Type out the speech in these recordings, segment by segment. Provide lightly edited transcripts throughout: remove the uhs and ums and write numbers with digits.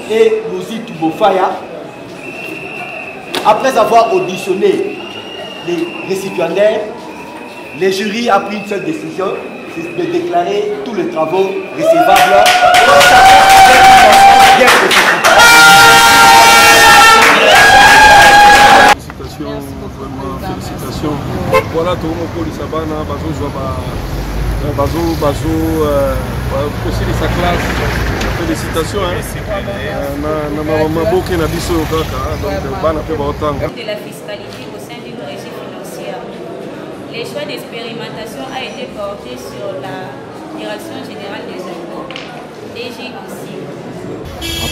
et Mozi Toubofaya, après avoir auditionné les récipiendaires, les jurys a pris une seule décision, c'est de déclarer tous les travaux recevables. Félicitations, vraiment félicitations. Voilà, tout le monde pour Sabana, aussi de sa classe. Félicitations. De la fiscalité au sein d'une régie financière. Les choix d'expérimentation a été porté sur la Direction générale des impôts, DG aussi.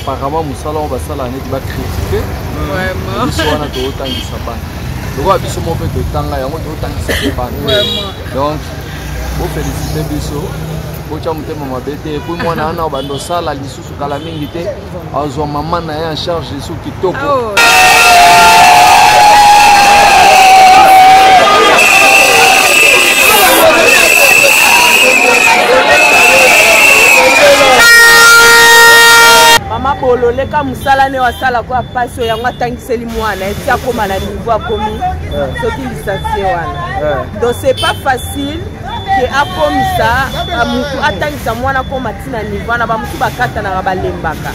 Apparemment, Moussala, on va ça l'année qui va critiquer. Vraiment. Ils sont en train de s'abattre. Donc, on a fait de temps là, on a fait de temps. Donc, vous félicitez Bisso. Pour moi, on a un salle à l'issue de la minute. On maman en charge de sous qui toque. Mama bolole ka musala ne wasala kwa paso ya ngatangiseli mwana eti akoma na niveau akomi soki licencié wana. Donc c'est pas facile que akomisa mutu atangisa mwana ko matina niveau na ba mutu bakata na balembaka.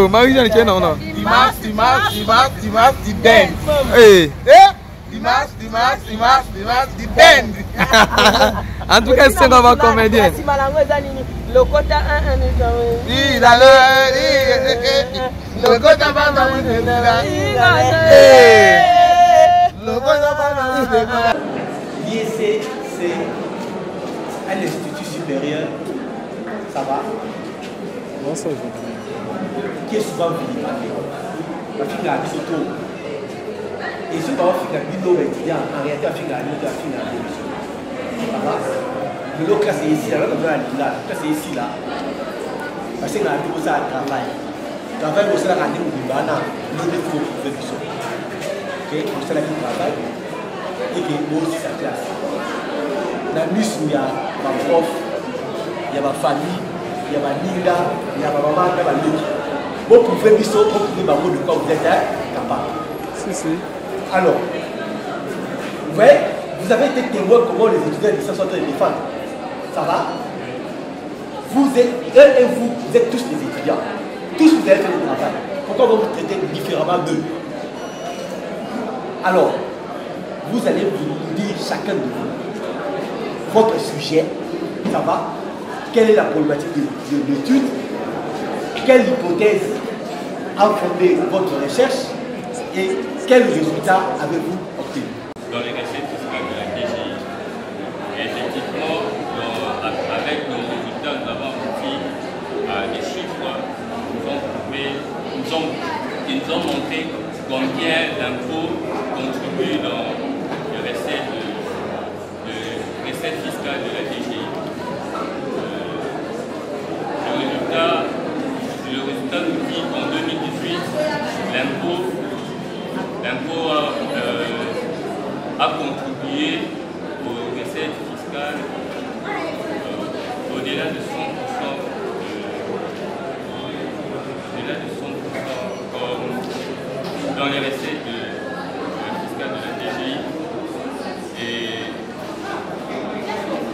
Marie-Jeanne qui est non. En tout cas, c'est un bon comédien. L'IEC, c'est un institut supérieur. Ça va? Non, ça va. Qui est souvent vilipendé. La fille a dit tout. Et ce qu'on fait, en réalité, la fille a dit ça va? Le lot classé ici, là, classé ici, là. Parce que la vie, ça travail. Travail, c'est la radio du Bana, le défaut de l'eau. Ok? C'est la vie du travail. Et que nous aussi, sa classe. Dans le il y a ma prof, il y a ma famille, il y a ma ninga, il y a ma maman, il y a ma loki. Vous pouvez dire ça, vous pouvez dire de quoi vous êtes capable. Si. Alors, vous voyez, vous avez été témoin comment les étudiants sont en train de défendre. Ça va? Vous êtes, vous êtes tous des étudiants. Tous vous avez fait le travail. Pourquoi vous vous traitez différemment d'eux? Alors, vous allez vous dire chacun de vous votre sujet, ça va? Quelle est la problématique de l'étude? Quelle hypothèse a fondé votre recherche? Et quels résultats avez-vous obtenu? Dans les recettes fiscales de la DGI, effectivement, avec nos résultats, nous avons abouti à des chiffres qui nous ont montré combien l'impôt contribue dans les recettes fiscales de la DGI. Le résultat nous dit qu'en 2018, l'impôt a contribué aux recettes fiscales au-delà de 100%, dans les recettes fiscales de la DGI. Et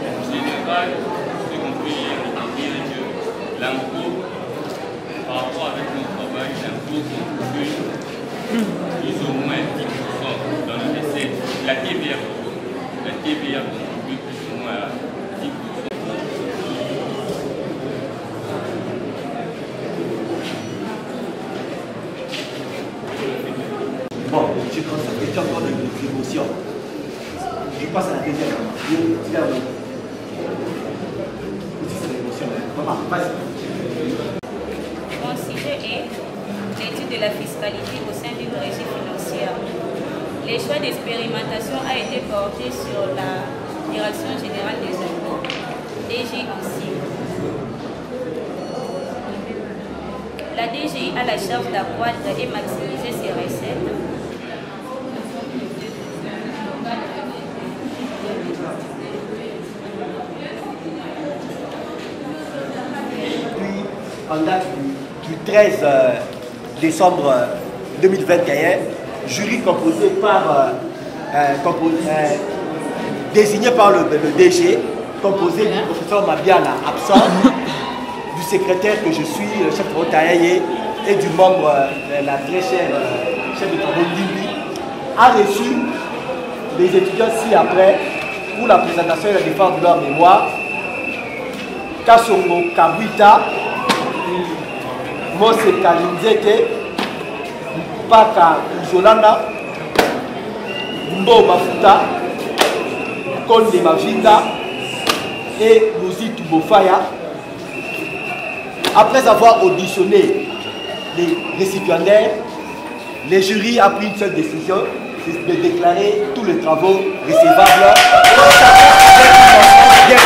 en général, ce qu'on peut dire est que l'impôt, par rapport avec notre travail, l'impôt contribue plus ou moins 10% dans les recettes. La TVA contribue plus ou moins à 10%. Bon, je constate que tu as encore des émotions. Je passe à la deuxième. Mon sujet est l'étude de la fiscalité au sein d'une régie financière. Les choix d'expérimentation a été porté sur la Direction générale des impôts, DG aussi. La La DGI a la charge d'accroître et maximiser ses recettes. En date du 13 décembre 2021, jury composé par désigné par le DG, composé du professeur Mabiala, absent, du secrétaire que je suis, le chef de Rotaïe, et du membre, la très chère chef de travaux Limbi, a reçu des étudiants ci-après pour la présentation et la défense de leur mémoire. Kasongo Kabwita, Mose Kalinzeke, Paka Uzolanda, Mbo Bafuta, Konde Mavinda et Luzitu Bofaya. Après avoir auditionné les récipiendaires, le jury a pris une seule décision, c'est de déclarer tous les travaux recevables. Bien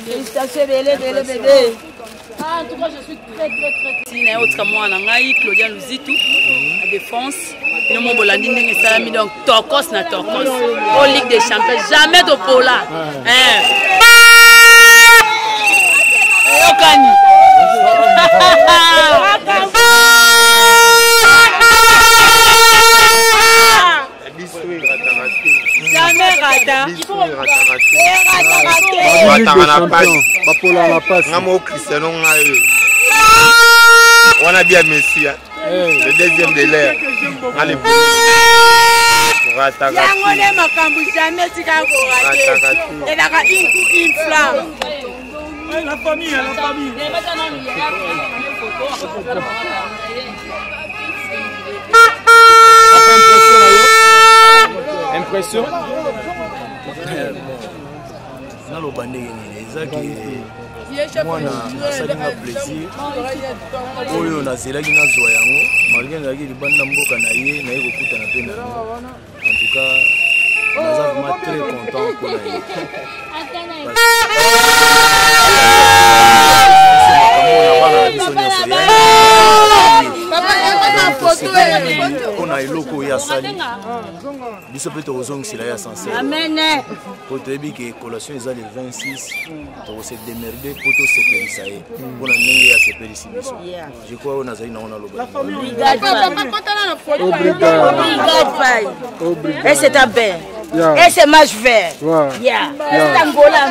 Félicitations, bébé. En tout cas, je suis très. Si autre moi, Claudia Luzitou, la défense. Nous mon bolandi ndenge salami donc Tokos na Tokos. Au Ligue des Champions, jamais de Pola. Okani. Jamais rata. On a bien Messi, le deuxième de l'air. Allez, la famille, la famille. Impression. Moi, ça m'a plaisir. Oyo na zelaki na zwa yango, malgré ngaki libanda mboka na ye na yeko kuta na pena. En tout cas, nous sommes vraiment très contents pour lui. On a eloko ya sali. Biso peut ozong sila ya sincère. Amen. Pour te dire que collation est le 26, on se démerder pour tout se périsser. On a n'engagé à se périsser. Je crois qu'on a zaï na on a le et c'est un bête. Et c'est match vert. C'est Angola.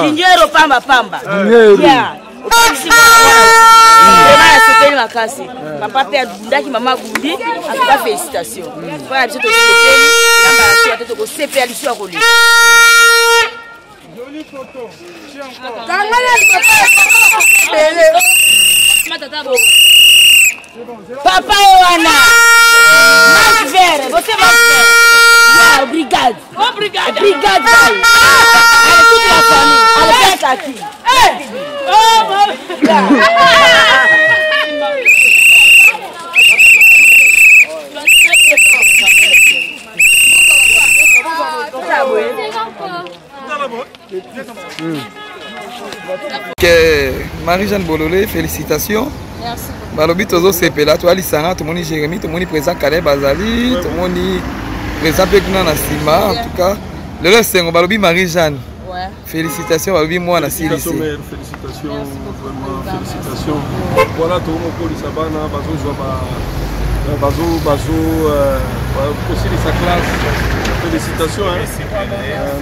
Dinheiro pamba. Papa père Bundaki maman Bundi, en tout cas félicitations. Voilà, je te Papa Oana, match vert, você vai obrigado. Obrigado. Obrigado. Allez, toute la famille, allez, viens aqui. Marie-Jeanne Bololé, félicitations. Merci. Balobi tozo sepela to alisanga to moni Jérémy to moni président Calais Bazali to moni président Pekuna na Sima en tout cas le reste on balobi Marie-Jeanne. Ouais. Félicitations balobi moi na Sili. Félicitations vraiment félicitations. Voilà tout mon poli sabana bazo joba bazo aussi de sa classe. Félicitations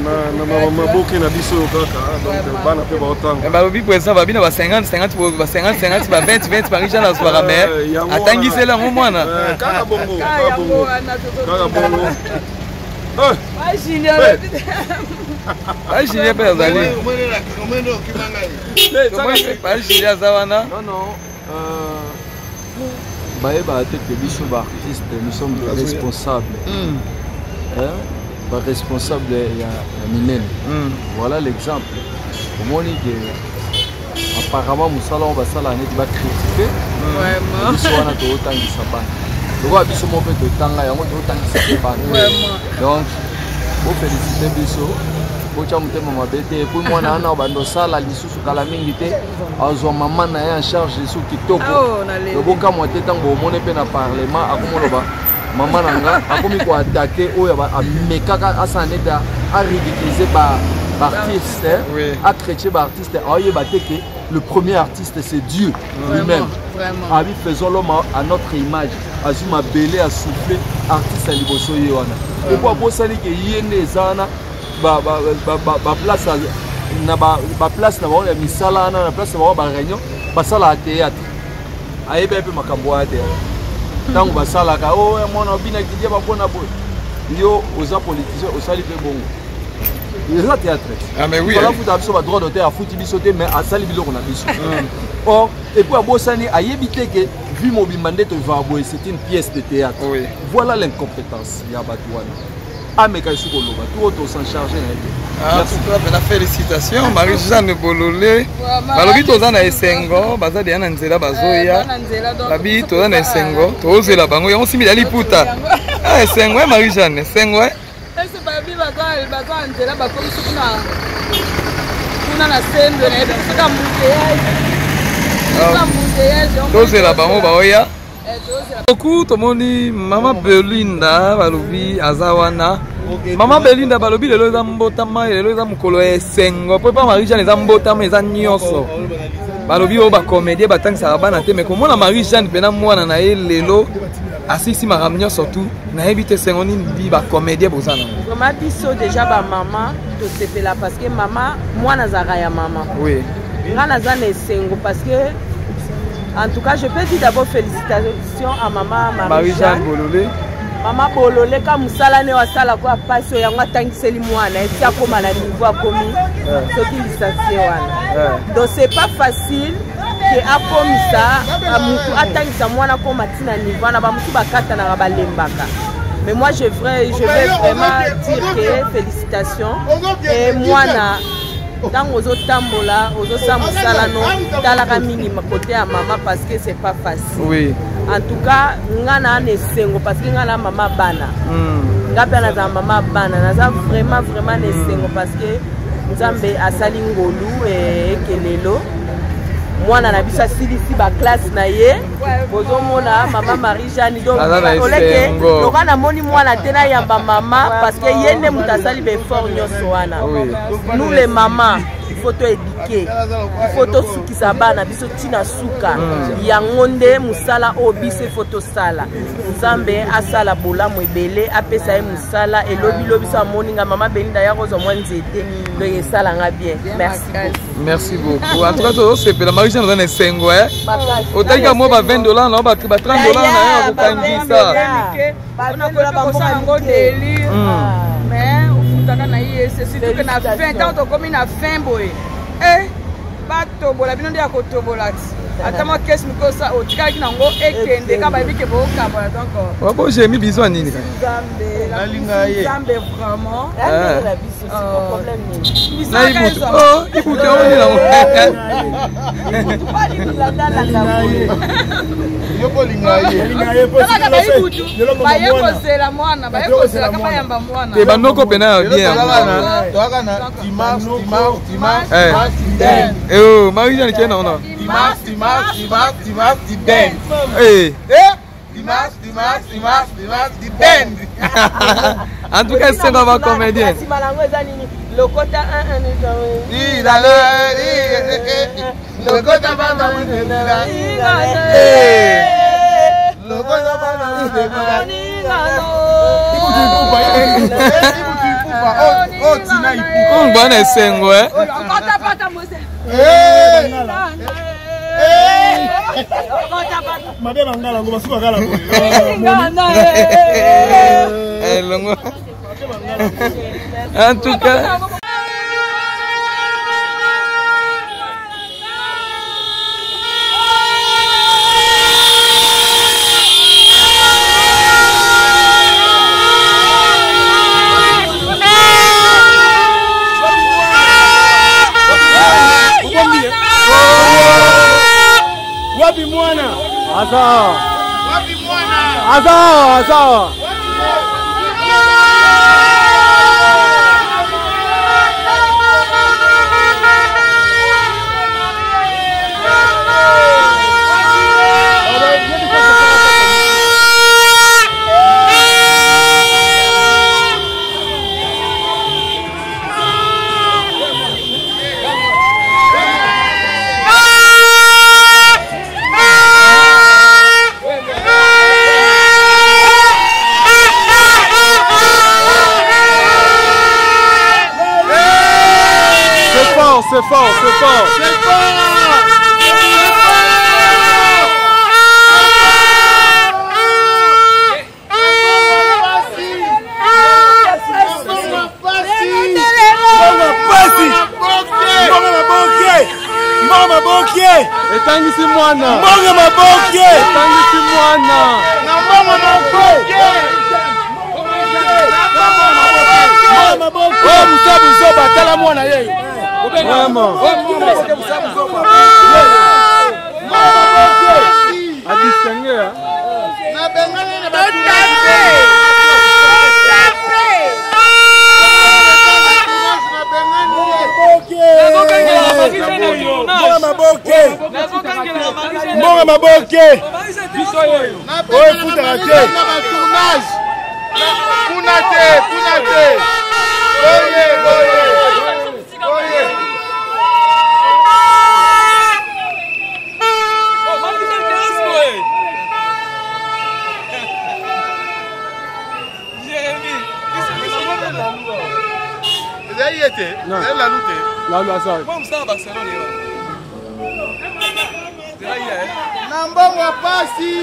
na maman boké na biso kaka donc bana pe ba autant. Balobi président babina ba 50 ba 20 Marie-Jeanne na soirée mais atangisi la mwana. Kaka bongo. Pas Julien pe azali. Pas Julien zawana. Non. Baeba tete biso ba artiste nous sommes responsables. Pas responsable ya minene. Voilà l'exemple. Au moni que apparemment musala on va sala net ba critiquer. Vraiment. Biso wana to otangisa bana. Donc biso mo pe to tanga yango to otangisa bana. Vraiment. Donc faut féliciter biso. Bocha mutema mabete pour moi na na bando sala lisusu kala mingi te azwa maman na en charge su kitoko. Boka mo te tango mone pe na parlement akomoloba maman nanga akomi ko attaquer oyo ba amekaka asaneta a ridiculiser ba artiste a traiter ba artiste aye ba teke le premier artiste c'est Dieu lui-même. Vraiment. Abi faisons l'homme à notre image. Azuma belé a souffler artiste à liboso yona. Et pour bosali ke yene zana ba place na ba place na ba misala na place ba réunion ba sala théâtre. Aye be makambo ya théâtre. ntango basalaka o mwana obina kidia babona boye yo oza politicien osali mpe bongo eza théâtre alafuta biso badroit d'auteur afuti biso te mais asali biloko na biso or epuis abosani ayebi te ke vu mobimba nde tovaa boye c'est une pièce de théâtre voilà l'incompétence ya bato wana ameka esu koloba to oyo tosan charge na ye te na félicitation Marie-Jeanne Bololé balobi toza na esengo baza deya na nzela bazoya babi toza na esengo tozela bango yango simbi ya liputa esengo e Marie-Jeanne esengo e babi baza nzela bakomisi kuna na sendo na yebe soka mbuteyage tozela bango baoya beaucoup tomoni mama Belinda balobi aza wana mama Belinda balobi lelo eza mbotama lelo eza mokolo ya esengo po epa Marie-Jeanne eza mbotama eza nyonso balobi oyo bacomédie batangisaka bana te me komona Marie-Jeanne mpena mwana na ye lelo asisi makambo nyonso tu nayebi te esengo nini bacomédie boza nango vraiment biso déjà bamama tosepela parce que mama mwana azalaka ya mama nga naza na esengo parce que en tout cas, je peux dire d'abord félicitations à maman Marie-Jeanne Bololé. Maman Bololé, comme Moussala ne wa sala quoi passe ya nga tangiseli mwana et ça comme na niveau a commis ce qui licencié wana. Donc c'est pas facile que a comme ça amutu atangisa mwana comme matina niveau na ba mutu bakata na ba lembaka. Mais moi je vais vraiment dire que félicitations et mwana dans aux autres tambola, aux autres samousalano, dans la mingi côté à maman parce que c'est pas facile. Oui. En tout cas, ngana nesengo parce que ngana maman bana. Ngapia na za maman bana, na za vraiment nesengo parce que Nzambe asali ngolu et kelelo. Mwana na bisa silisi ba classe na ye bozo mona mama Marie-Jeanne donc oleke loka na moni mwana tena yamba mama parce que yende mutasali be fort nyoso wana nous les mamans il faut to éduquer il faut to sukisa bana biso tina suka yango nde musala o biso photo sala Nzambe asala bolamu ebele apesa ye musala elobi lobi sa moninga mama Belinda ya kozo mwanzete donc esala nga bien merci beaucoup en tout cas to sepela Marie-Jeanne dans esengo otalika mo ba $20 na ba $30 na ya kokangisa on a kola bango sango délire mais ufutaka na ye c'est surtout que na 20 ans to comme na fin boy bato bola bino ndia ko tobola ata mo kesi mikosa otikaki nango ekende ka ba bike bo kabola donc wabo j'ai mis besoin nini ka Nzambe ye Nzambe vraiment la biso c'est pas problème ni na ibutu ibutu oni na yo bolingaye baye kozela mwana baye kozela kama yamba mwana te banoko pena bien toaka na dimanche oh Marie-Jeanne kena ona dimanche bend dimanche bend en tout cas c'est pas comédien lokota lokota bana bana esengo en tout cas wapi mwana asawa wapi mwana asawa c'est fort. mwana. Mbongo maboke. Tangisi mwana. Na mbongo maboke. Oh, Musabu Zoba, tala mwana yeye. Vraiment. A distinguer. Na bengane na Mbongo maboke. Oye futa te. Kuna te. Oye. Non. La lutte. La lutte. Comme ça, Barcelone. Nambongo pasi.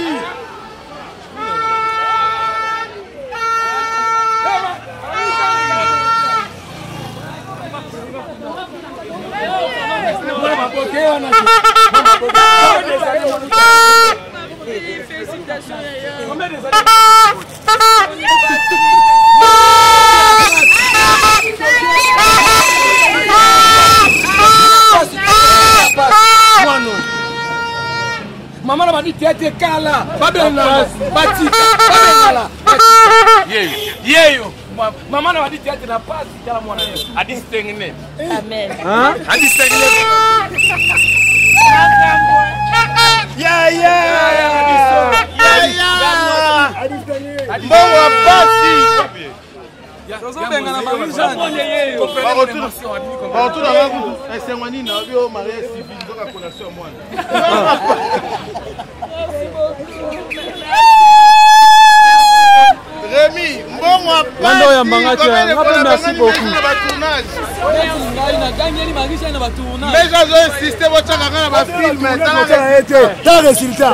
Maman m'a dit t'es kala, babena, batika, yeyo. Maman m'a dit t'es na pas kala mwana yeyo. A distinguer. Amen. Hein? A distinguer. Mbongo pasi. Rémi, mbongo pasi. Merci beaucoup. Mais j'ai insisté sur le film. T'as résultat.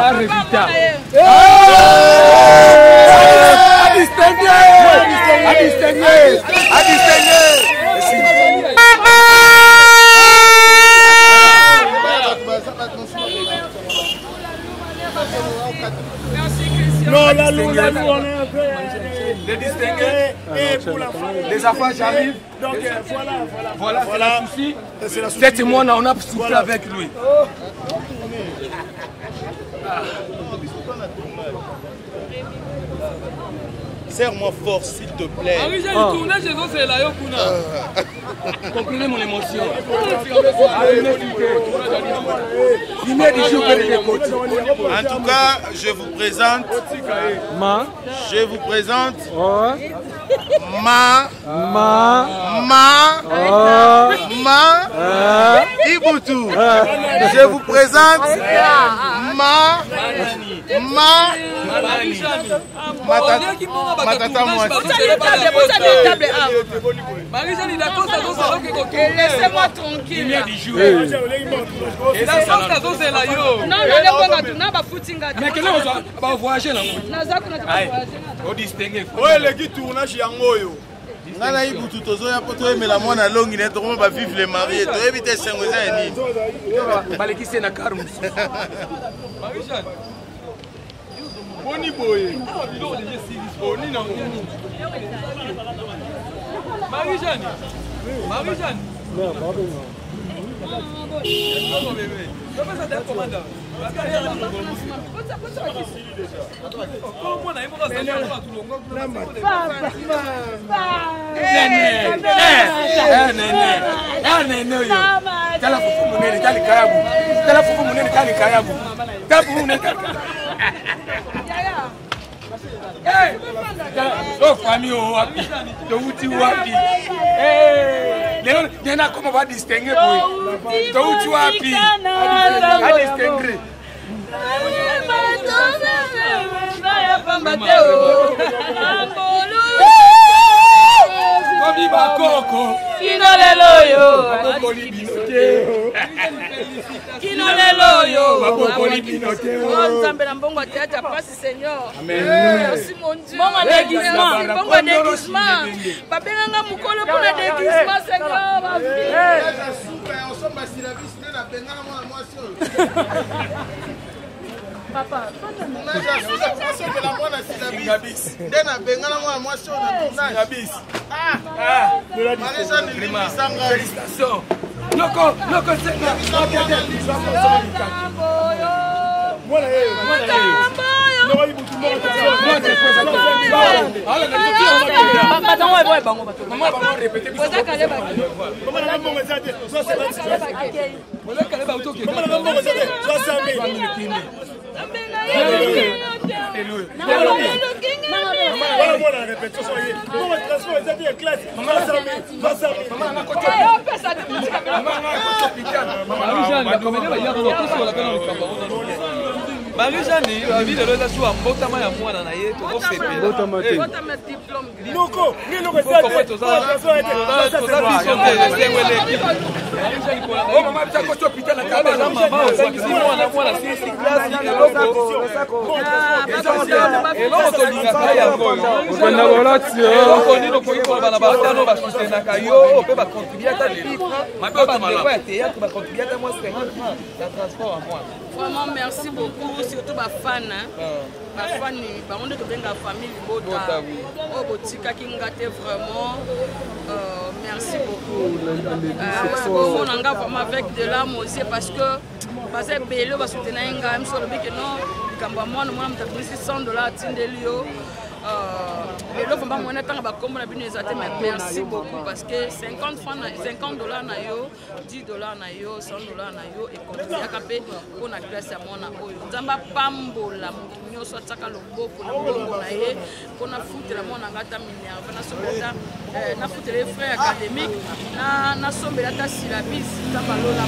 Non, la loue, on est un peu. Les distingués. Et pour la fin, les affaires, j'arrive. Donc voilà, c'est la souci. 7 mois, on a soufflé avec lui. Serre-moi fort, s'il te plaît. Comprenez mon émotion. En tout cas, je vous présente Ibutu. Je vous présente Matata moi. Laissez-moi tranquille. Mais quel est votre voyage là? Nana Ibutu tozoya po toyemela mwana longi ne tokoma ba vivre les mariés toyebi te sengo eza ya nini balekisi na karu boni boye boni na Marie-Jeanne non pas bien famille wapi touti wapi leo nena kama va distinguer boy touti wapi a distinguer Kobi bakoko Kinoleloyo bakokoli binote Kinoleloyo bakokoli binote Nzambe na mbongo théâtre passe Seigneur. Merci mon Dieu. Bongo déguisement. Babenga mukolo pour le déguisement Seigneur. Papa, Marie-Jeanne, la vie de l'autre a joué à Mbotama et moi, on a eu tout fait. Mbotama diplôme. Noko, Noko, ça oh, maman, tu as coach hôpital à Kabbalah, maman, on s'est dit, moi, la classe, vraiment, merci beaucoup, surtout ma fan. Ma fan, on est bien la famille Bota. Oh, Botika qui nous gâte vraiment. Merci beaucoup. On a vraiment avec de l'âme aussi parce que parce que Bélo va soutenir un gars, même sur le que non, quand moi, nous avons $100 Tindelio. Mais là, on va merci beaucoup parce que $50 na yo, $10 na yo, $100 na yo et continuer à caper pour la classe à mon amour. Zamba pambola, nous sommes à l'ombo pour la bonne naïe, pour la foutre la mon angata minerve, na foutre les frères académiques, na sombe la tasse syllabis, zamba lola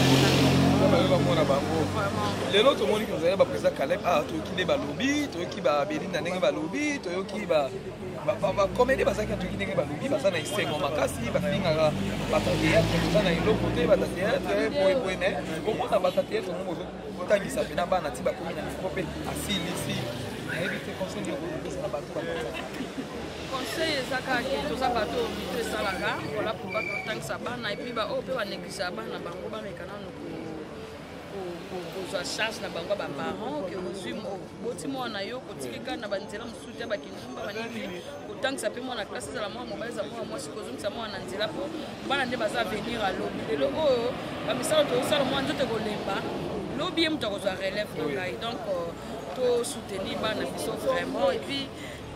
les autres monde qui nous avaient président Caleb ah toi qui débat lobby toi qui va Belinda ndenge ba lobby toi qui va comédie parce que toi qui ndenge ba lobby parce que na isengo makasi ba finga ba théâtre ça na ilo côté ba théâtre pour mais comment na ba théâtre on tangisa pena ba na tiba komina kopé asili ici éviter conseil de ça ba tout conseil ezaka ke toza bato obite esalaka voilà pourquoi totangisa bana epuis baoyo mpe banéglige bana bango bamekana kozwa charge na bango baparent ke ozwi boti mwana yo kotikika na banzela mosusu te bakindumba banini kotangisa mpe mwana klase ezala mwana mobali eza mwana mwasi kozongisa mwana na nzela mpo bana nde baza venir alobi lelo oyo bamisala tozosala mwana nzoto kolemba lobi ye moto akozwa relève na ngai donc tosoutenir bana biso vraiment epuis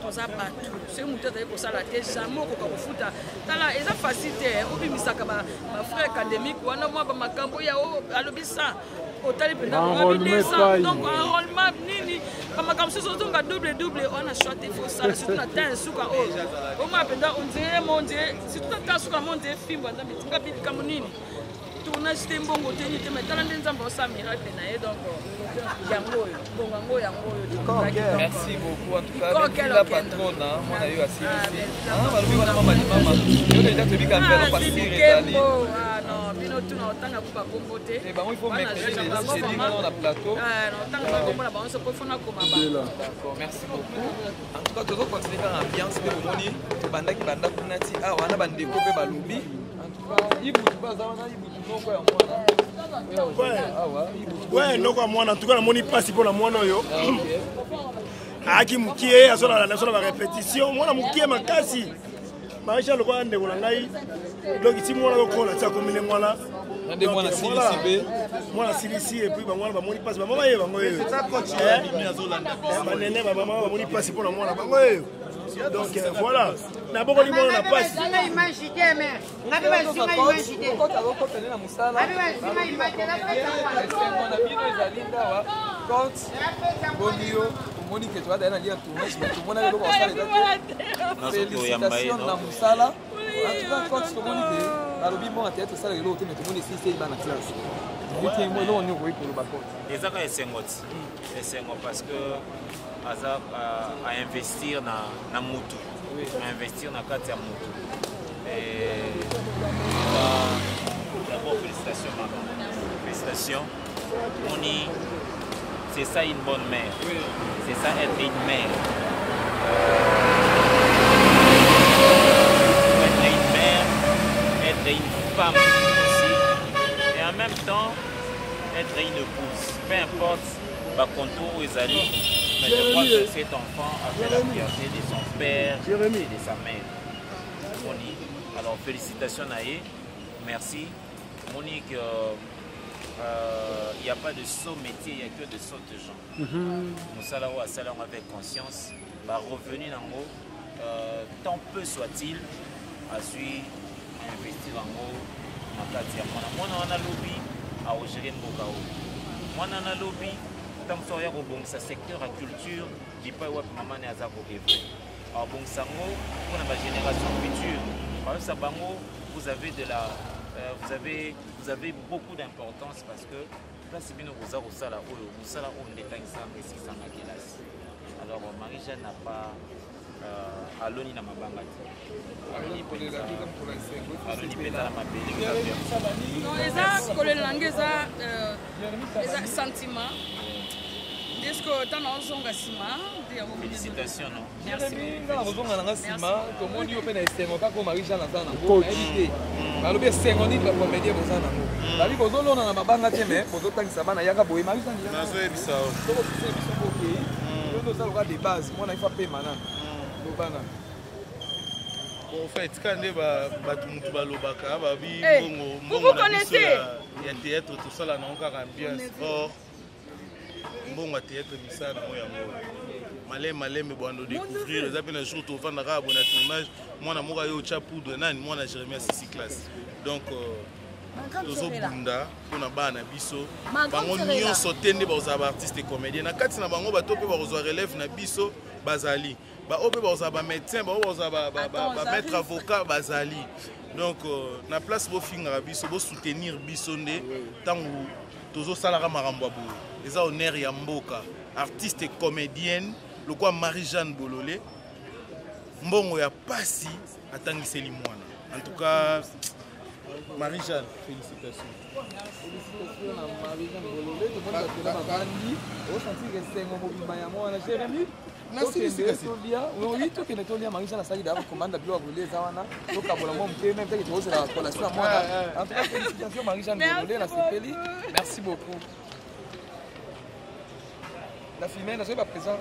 toza bato soki moto azali kosala te jamais okoka kofuta tala eza facile te obimisaka bafrère académique wana mwa bamakambo ya alobi sa otali mpena donc enrôlement nini bamakambo soso ozonga double wana choite fosala surtout na temps esuka oyo omwa mpena ondire mondire surtout na temps esuka na mondire fimbo aza mitinga bikambo nini tournage te mbongo te nini te mai tala nde nzambe osala miracle na ye donc yango oyo bongo yango oyo merci beaucoup en tout cas la patronne mwana yo asilisi balobi wana mama limama yo deja tobika mpelo pasire ezali non bino tuna otanga kuba kombo te bango il faut maîtriser les chédis dans la plateau otanga kuba kombo na bango so po fona koma ba d'accord merci beaucoup en tout cas tozo continuer faire ambiance pe bomoni bandaki banda kuna ti wana bandeko pe balobi en tout cas ibutu baza wana ibutu noko ya mwana ouais noko ya mwana en tout cas namoni pasi mpo na mwana oyo aaki mokie azolala ba répétition mwana mokie makasi maisha lokola ndeko na ngai donc iti mwana kokola tia komine mwana mwana silisi epuis bamwana bamoni pasi bamama ye bango oyo banene bamama bamoni pasi mpo na mwana bango oyo donc voilà nabokoli mwana na pasi moni que tu vas d'aller lire tournage mais tout le monde a le droit de félicitations na musala en tout cas quand tu moni que alobi mo théâtre ça le loto mais tout le monde ici c'est dans la classe oui moi non on est pour le bacon les aka esengo parce que aza à investir na mutu à investir na kati ya mutu et d'abord félicitations maman félicitations moni c'est ça une bonne mère. Oui. C'est ça être une mère. Être une mère, être une femme aussi. Et en même temps, importe le contour où ils allaient, mais je crois que cet enfant a fait la fierté de son père et de sa mère. Monique. Alors félicitations Naïe, merci. Monique, il n'y a pas de saut métier, il n'y a que de saut de gens. Nous salons avec conscience, revenu dans le tant peu soit-il, à suivre, investir en haut, dans le quartier. Moi, on a lobby à Ogérien Bokao. Moi, on a lobby, tant que ça a secteur à culture, je ne dis pas que maman est à Zabo-Évry. Alors, bon, ça, pour la génération future, vous avez de la, vous avez beaucoup d'importance parce que là, c'est bien vous avez ça là où on est alors Marie-Jeanne n'a pas Aloni n'a pas bangati. Aloni pour les non, les langues, les sentiments. Est-ce que tu as un félicitations, non? Merci. En fait, quand vous connaissez il y a théâtre, tout ça, là, on a ambiance. Bon, théâtre, ça, malais, mais bon, on découvrir. Les appels un jour, tu vas faire un tournage. Moi, je suis au Chapoudre, moi, je suis Jérémy à 6 classes. Donc, tozo bunda pona bana biso bango nyonso tende bazaba artiste et comédien na kati na bango bato pe bazwa relève na biso bazali ba ope bazaba médecin ba bazaba ba maître avocat bazali donc na place bo finga biso bo soutenir biso nde tangu tozo salara marambo bo eza honneur ya mboka artiste et comédienne lokwa Marie-Jeanne Bololé mbongo ya pasi atangiseli mwana en tout cas Marie-Jeanne, félicitations. Félicitations à Marie-Jeanne Bololé. Tout le monde a fait la bandi. Au senti que c'est un moment où Jérémy. Merci. Oui, tout qui est tourné à Marie-Jeanne a sali d'avoir commandé de brûler Zawana. Donc à Bolamon, même peut-être que c'est la collation à moi. En tout cas, félicitations Marie-Jeanne Bololé, la CPLI. Merci beaucoup. La fille, elle n'a pas présent.